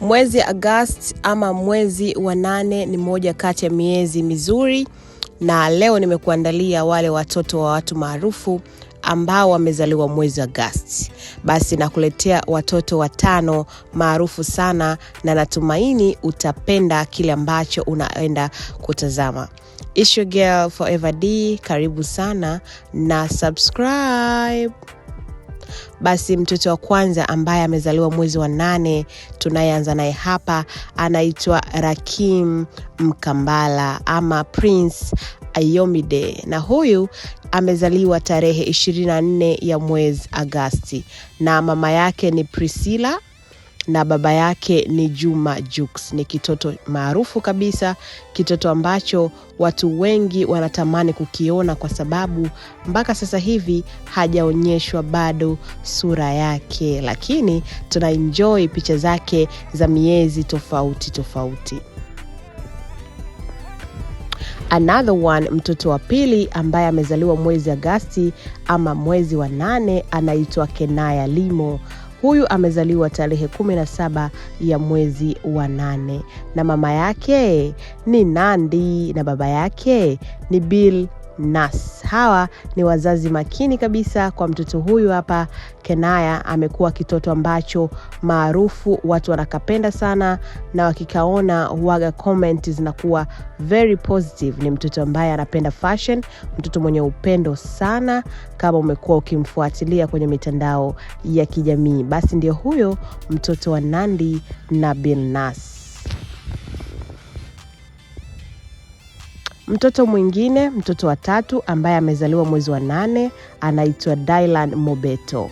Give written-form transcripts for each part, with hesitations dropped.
Mwezi Agosti ama mwezi wa 8 ni moja kati ya miezi mizuri, na leo nimekuandalia wale watoto wa watu maarufu ambao wamezaliwa mwezi Agosti. Basi nakuletea watoto 5 maarufu sana, na natumaini utapenda kile ambacho unaenda kutazama. It's your girl Forever D, karibu sana na subscribe. Basi mtoto wa kwanza ambaye amezaliwa mwezi wa 8 tunayeanza naye hapa anaitwa Rakim Mkambala ama Prince Ayomide, na huyu amezaliwa tarehe 24 ya mwezi Agosti, na mama yake ni Priscilla na baba yake ni Juma Jux. Ni kitoto maarufu kabisa, kitoto ambacho watu wengi wanatamani kukiona kwa sababu mpaka sasa hivi hajaonyeshwa bado sura yake, lakini tunaenjoy picha zake za miezi tofauti tofauti. Another one, mtoto wa pili ambaye amezaliwa mwezi Agosti ama mwezi wa 8 anaitwa Kenaya Limo. Huyu amezaliwa tarehe 17 ya mwezi wa 8, na mama yake ni Nandi na baba yake ni Bill Nas. Hawa ni wazazi makini kabisa kwa mtoto huyu hapa. Kenaya amekuwa kitoto ambacho maarufu, watu wanakapenda sana, na wakikaona huaga comment zinakuwa very positive. Ni mtoto ambaye anapenda fashion, mtoto mwenye upendo sana, kama umekuwa ukimfuatilia kwenye mitandao ya kijamii. Basi ndio huyo mtoto wa Nandi na Bill Nas. Mtoto mwingine, mtoto wa 3 ambaye amezaliwa mwezi wa 8 anaitwa Dylan Mobeto.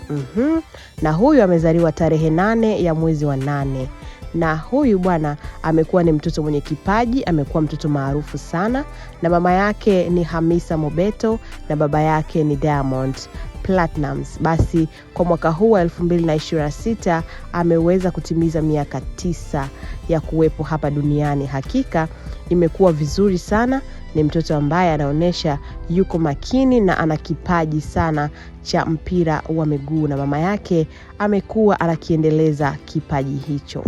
Na huyu amezaliwa tarehe 8 ya mwezi wa 8. Na huyu bwana amekuwa ni mtoto mwenye kipaji, amekuwa mtoto maarufu sana, na mama yake ni Hamisa Mobeto na baba yake ni Diamond Platnumz. Basi kwa mwaka huu wa 2026 ameweza kutimiza miaka 9 ya kuwepo hapa duniani. Hakika imekuwa vizuri sana. Ni mtoto ambaye anaonesha yuko makini na ana kipaji sana cha mpira wa miguu, na mama yake amekuwa anakiendeleza kipaji hicho.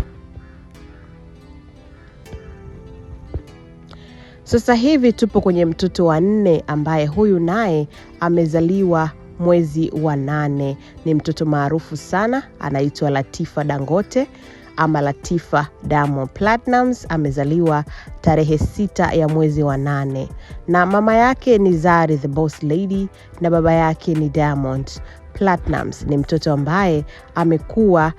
Sasa hivi tupo kwenye mtoto wa 4 ambaye huyu naye amezaliwa mwezi wa 8. Ni mtoto maarufu sana, anaitwa Latifa Dangote ama Latifa Diamond Platnumz. Amezaliwa tarehe 6 ya mwezi wa 8, na mama yake ni Zari the Boss Lady na baba yake ni Diamond Platnumz. Ni mtoto ambaye amekuwa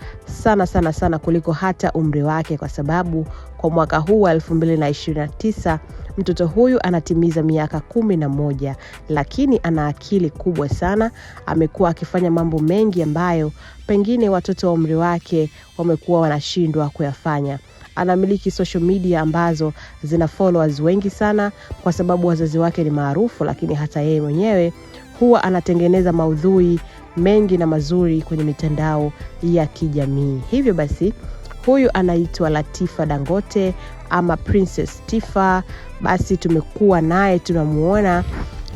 sana kuliko hata umri wake, kwa sababu kwa mwaka huu wa 2029 mtoto huyu anatimiza miaka 11, lakini ana akili kubwa sana. Amekuwa akifanya mambo mengi ambayo pengine watoto wa umri wake wamekuwa wanashindwa kuyafanya. Anamiliki social media ambazo zina followers wengi sana kwa sababu wazazi wake ni maarufu, lakini hata yeye mwenyewe huwa anatengeneza maudhui mengi na mazuri kwenye mitandao ya kijamii. Hivyo basi huyu anaitwa Latifa Dangote ama Princess Tifa. Basi tumekuwa naye, tunamuona,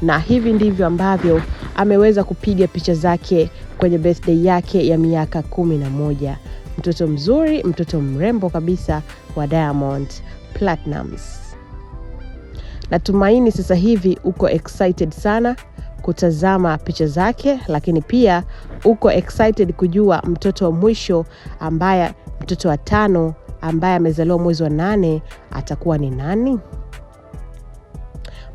na hivi ndivyo ambavyo ameweza kupiga picha zake kwenye birthday yake ya miaka 11. Mtoto mzuri, mtoto mrembo kabisa wa Diamond Platnumz. Natumaini sasa hivi uko excited sana kutazama picha zake, lakini pia uko excited kujua mtoto wa mwisho ambaye mtoto wa 5 ambaye amezaliwa mwezi wa 8 atakuwa ni nani?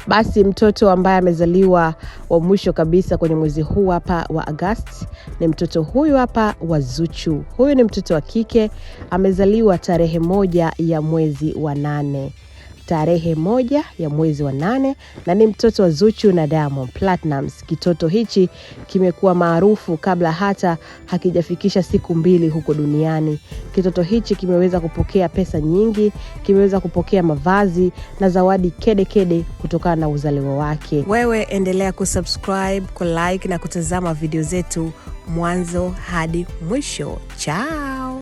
Basi mtoto ambaye amezaliwa wa mwisho kabisa kwenye mwezi huu hapa wa Agosti ni mtoto huyu hapa wa Zuchu. Huyu ni mtoto wa kike, amezaliwa tarehe 1 ya mwezi wa 8. Tarehe 1 ya mwezi wa 8, na ni mtoto wa Zuchu na Diamond Platnumz. Kitoto hichi kimekuwa maarufu kabla hata hakijafikisha siku 2 huko duniani. Kitoto hichi kimeweza kupokea pesa nyingi, kimeweza kupokea mavazi na zawadi kede kutokana na uzaliwa wake. Wewe endelea kusubscribe, kulike na kutazama video zetu mwanzo hadi mwisho. Ciao.